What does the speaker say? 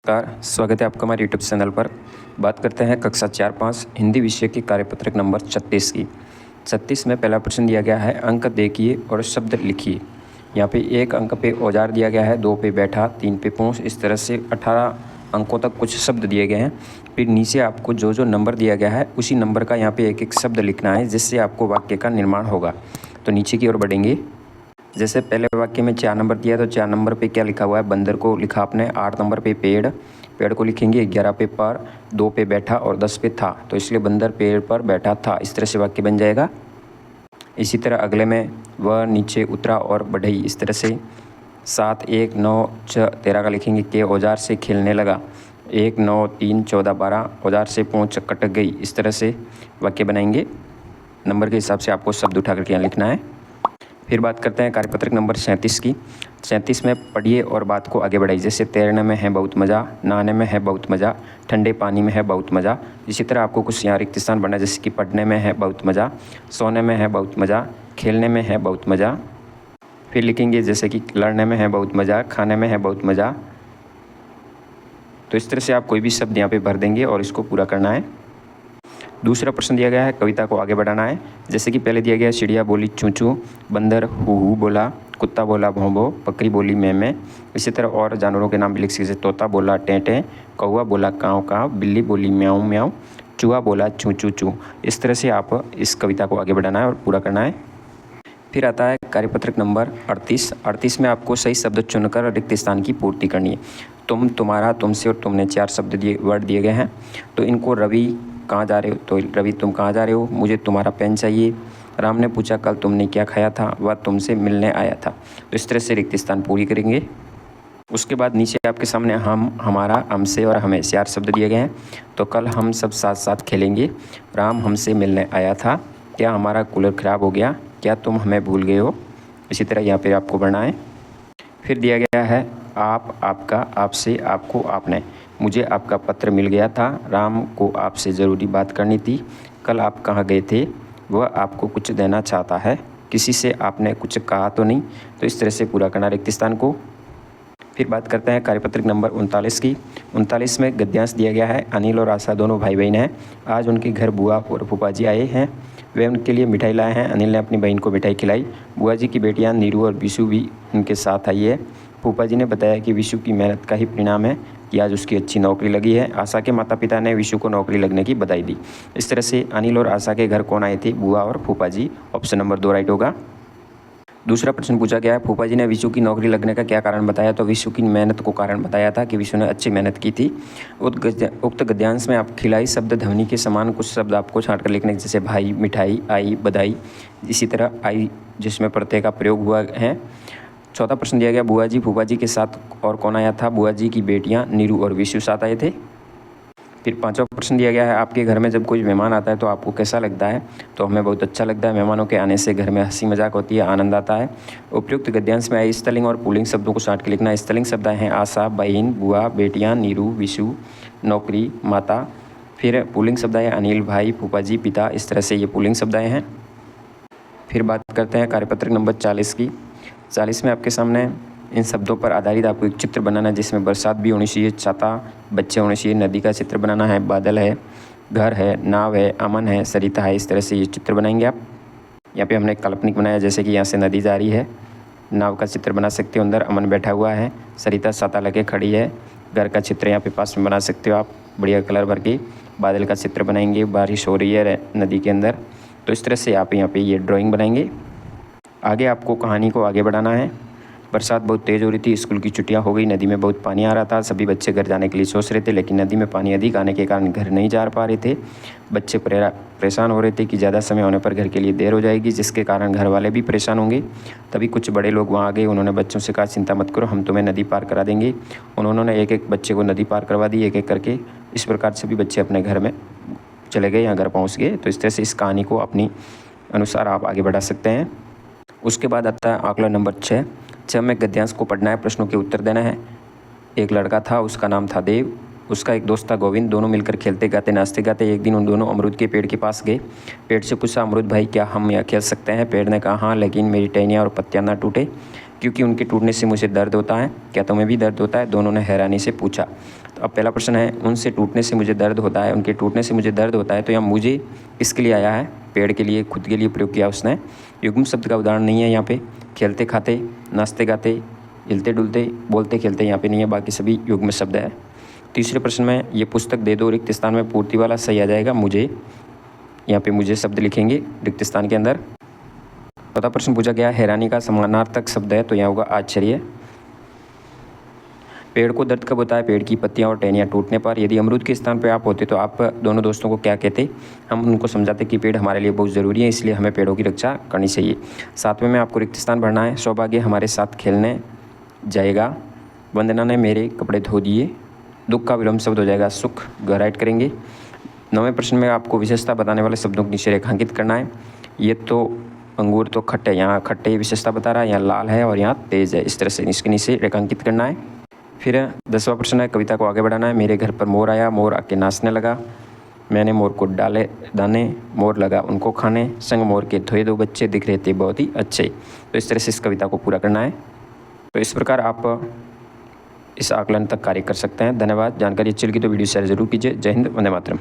नमस्कार, स्वागत है आपका हमारे यूट्यूब चैनल पर। बात करते हैं कक्षा 4-5 हिंदी विषय की कार्यपत्रक नंबर 36 की। 36 में पहला प्रश्न दिया गया है, अंक देखिए और शब्द लिखिए। यहाँ पे 1 अंक पे औजार दिया गया है, 2 पे बैठा, 3 पे पूँछ, इस तरह से 18 अंकों तक कुछ शब्द दिए गए हैं। फिर नीचे आपको जो जो नंबर दिया गया है उसी नंबर का यहाँ पे एक एक शब्द लिखना है, जिससे आपको वाक्य का निर्माण होगा। तो नीचे की ओर बढ़ेंगे। जैसे पहले वाक्य में 4 नंबर दिया है, तो 4 नंबर पे क्या लिखा हुआ है, बंदर को लिखा आपने। 8 नंबर पे पेड़ को लिखेंगे। 11 पे पर, 2 पे बैठा और 10 पे था, तो इसलिए बंदर पेड़ पर बैठा था। इस तरह से वाक्य बन जाएगा। इसी तरह अगले में वह नीचे उतरा और बढ़ई, इस तरह से 7, 1, 9, 6, 13 का लिखेंगे। के औजार से खेलने लगा। 1, 9, 3, 14, 12 औजार से पूँछ कट गई। इस तरह से वाक्य बनाएंगे। नंबर के हिसाब से आपको शब्द उठा करके यहाँ लिखना है। फिर बात करते हैं कार्यपत्रक नंबर 37 की। 37 में पढ़िए और बात को आगे बढ़ाइए। जैसे तैरने में है बहुत मज़ा, नहाने में है बहुत मज़ा, ठंडे पानी में है बहुत मज़ा। इसी तरह आपको कुछ यहाँ रिक्त स्थान बनना है, जैसे कि पढ़ने में है बहुत मज़ा, सोने में है बहुत मज़ा, खेलने में है बहुत मज़ा। फिर लिखेंगे जैसे कि लड़ने में है बहुत मज़ा, खाने में है बहुत मज़ा। तो इस तरह से आप कोई भी शब्द यहाँ पे भर देंगे और इसको पूरा करना है। दूसरा प्रश्न दिया गया है, कविता को आगे बढ़ाना है। जैसे कि पहले दिया गया है, चिड़िया बोली चूँ चूँ, बंदर हू बोला, कुत्ता बोला भौं भौं, बकरी बोली मैं। इसी तरह और जानवरों के नाम भी लिख सकते, तोता बोला टें टें, कौवा बोला काँव काँव, बिल्ली बोली म्याऊं म्याऊं, चूहा बोला चूँ चूँ चूँ। इस तरह से आप इस कविता को आगे बढ़ाना है और पूरा करना है। फिर आता है कार्यपत्रक नंबर 38। 38 में आपको सही शब्द चुनकर रिक्त स्थान की पूर्ति करनी है। तुम, तुम्हारा, तुमसे और तुमने 4 शब्द वर्ड दिए गए हैं। तो इनको रवि कहाँ जा रहे हो, तो रवि तुम कहाँ जा रहे हो, मुझे तुम्हारा पेन चाहिए। राम ने पूछा कल तुमने क्या खाया था, वह तुमसे मिलने आया था। तो इस तरह से रिक्त स्थान पूरी करेंगे। उसके बाद नीचे आपके सामने हम, हमारा, हमसे और हमें 4 शब्द दिए गए हैं। तो कल हम सब साथ साथ खेलेंगे, राम हमसे मिलने आया था, क्या हमारा कूलर ख़राब हो गया, क्या तुम हमें भूल गए हो। इसी तरह यहाँ पे आपको बढ़ना है। फिर दिया गया है आप, आपका, आपसे, आपको, आपने। मुझे आपका पत्र मिल गया था, राम को आपसे ज़रूरी बात करनी थी, कल आप कहाँ गए थे, वह आपको कुछ देना चाहता है, किसी से आपने कुछ कहा तो नहीं। तो इस तरह से पूरा करना रिक्त स्थान को। फिर बात करते हैं कार्यपत्रक नंबर 39 की। 39 में गद्यांश दिया गया है, अनिल और आशा दोनों भाई बहन हैं। आज उनके घर बुआ और फूफा जी आए हैं, वे उनके लिए मिठाई लाए हैं। अनिल ने अपनी बहन को मिठाई खिलाई। बुआ जी की बेटियां नीरू और विशु भी उनके साथ आई है। फूफा जी ने बताया कि विशु की मेहनत का ही परिणाम है कि आज उसकी अच्छी नौकरी लगी है। आशा के माता पिता ने विशु को नौकरी लगने की बधाई दी। इस तरह से अनिल और आशा के घर कौन आए थे, बुआ और फूफा जी। ऑप्शन नंबर 2 राइट होगा। दूसरा प्रश्न पूछा गया है, फूफा जी ने विशु की नौकरी लगने का क्या कारण बताया, तो विशु की मेहनत को कारण बताया था कि विशु ने अच्छी मेहनत की थी। उक्त गद्यांश में आप खिलाई शब्द ध्वनि के समान कुछ शब्द आपको छांट कर लिखने, जैसे भाई, मिठाई, आई, बधाई। इसी तरह आई जिसमें प्रत्यय का प्रयोग हुआ है। चौथा प्रश्न दिया गया, बुआ जी फूफा जी के साथ और कौन आया था, बुआ जी की बेटियाँ नीरू और विशु साथ आए थे। फिर 5वां प्रश्न दिया गया है, आपके घर में जब कोई मेहमान आता है तो आपको कैसा लगता है, तो हमें बहुत अच्छा लगता है। मेहमानों के आने से घर में हंसी मजाक होती है, आनंद आता है। उपयुक्त गद्यांश में आए स्त्रीलिंग और पुल्लिंग शब्दों को छांट के लिखना है। स्त्रीलिंग शब्द हैं आशा, बहन, बुआ, बेटियाँ, नीरू, विशु, नौकरी, माता। फिर पुल्लिंग शब्द है अनिल, भाई, फूफा जी, पिता। इस तरह से ये पुल्लिंग शब्द हैं। फिर बात करते हैं कार्यपत्रक नंबर 40 की। 40 में आपके सामने इन शब्दों पर आधारित आपको एक चित्र बनाना है, जिसमें बरसात भी होनी चाहिए, छाता, बच्चे होने चाहिए, नदी का चित्र बनाना है, बादल है, घर है, नाव है, अमन है, सरिता है। इस तरह से ये चित्र बनाएंगे आप। यहाँ पे हमने एक काल्पनिक बनाया, जैसे कि यहाँ से नदी जा रही है, नाव का चित्र बना सकते हो, अंदर अमन बैठा हुआ है, सरिता छाता लेके खड़ी है, घर का चित्र यहाँ पे पास में बना सकते हो आप बढ़िया कलर भर के। बादल का चित्र बनाएंगे, बारिश हो रही है नदी के अंदर। तो इस तरह से आप यहाँ पे ये ड्राइंग बनाएंगे। आगे आपको कहानी को आगे बढ़ाना है। बरसात बहुत तेज़ हो रही थी, स्कूल की छुट्टियां हो गई, नदी में बहुत पानी आ रहा था। सभी बच्चे घर जाने के लिए सोच रहे थे, लेकिन नदी में पानी अधिक आने के कारण घर नहीं जा पा रहे थे। बच्चे परेशान हो रहे थे कि ज़्यादा समय होने पर घर के लिए देर हो जाएगी, जिसके कारण घर वाले भी परेशान होंगे। तभी कुछ बड़े लोग वहाँ आ गए। उन्होंने बच्चों से कहा, चिंता मत करो, हम तुम्हें नदी पार करा देंगे। उन्होंने एक एक बच्चे को नदी पार करवा दी, एक एक करके। इस प्रकार सभी बच्चे अपने घर में चले गए या घर पहुँच गए। तो इस तरह से इस कहानी को अपनी अनुसार आप आगे बढ़ा सकते हैं। उसके बाद आता है आंकड़ा नंबर 6 में गद्यांश को पढ़ना है, प्रश्नों के उत्तर देना है। एक लड़का था, उसका नाम था देव। उसका एक दोस्त था गोविंद। दोनों मिलकर खेलते गाते नाचते गाते एक दिन उन दोनों अमरूद के पेड़ के पास गए। पेड़ से पूछा, अमरूद भाई क्या हम यहाँ खेल सकते हैं? पेड़ ने कहा, हाँ, लेकिन मेरी टहनियाँ और पत्तियाँ ना टूटे, क्योंकि उनके टूटने से मुझे दर्द होता है। क्या तुम्हें भी दर्द होता है? दोनों ने हैरानी से पूछा। तो अब पहला प्रश्न है, उनसे टूटने से मुझे दर्द होता है, उनके टूटने से मुझे दर्द होता है, तो यहाँ मुझे किसके लिए आया है? पेड़ के लिए, खुद के लिए प्रयोग किया उसने। युग्म शब्द का उदाहरण नहीं है यहाँ पे। खेलते खाते, नाचते गाते, हिलते डुलते, बोलते खेलते यहाँ पे नहीं है, बाकी सभी युग्म शब्द है। तीसरे प्रश्न में, ये पुस्तक दे दो, रिक्त स्थान में पूर्ति वाला सही आ जाएगा मुझे। यहाँ पे मुझे शब्द लिखेंगे रिक्त स्थान के अंदर। चौथा प्रश्न पूछा गया, हैरानी का समानार्थक शब्द है, तो यहाँ होगा आश्चर्य। पेड़ को दर्द कब होता है? पेड़ की पत्तियां और टहनियाँ टूटने पर। यदि अमरूद के स्थान पर आप होते तो आप दोनों दोस्तों को क्या कहते? हम उनको समझाते कि पेड़ हमारे लिए बहुत ज़रूरी है, इसलिए हमें पेड़ों की रक्षा करनी चाहिए। सातवें में आपको रिक्त स्थान भरना है। सौभाग्य हमारे साथ खेलने जाएगा। वंदना ने मेरे कपड़े धो दिए। दुख का विलोम शब्द हो जाएगा सुख, राइट करेंगे। 9वें प्रश्न में आपको विशेषता बताने वाले शब्दों को नीचे रेखांकित करना है। ये तो अंगूर तो खट्टे, यहाँ खट्टे विशेषता बता रहा है, यहाँ लाल है और यहाँ तेज़ है, इस तरह से इसके नीचे रेखांकित करना है। फिर 10वां प्रश्न है, कविता को आगे बढ़ाना है। मेरे घर पर मोर आया, मोर आके नाचने लगा, मैंने मोर को डाले दाने, मोर लगा उनको खाने, संग मोर के धोए दो बच्चे, दिख रहे थे बहुत ही अच्छे। तो इस तरह से इस कविता को पूरा करना है। तो इस प्रकार आप इस आकलन तक कार्य कर सकते हैं। धन्यवाद। जानकारी अच्छी लगी तो वीडियो शेयर जरूर कीजिए। जय हिंद, वंदे मातरम।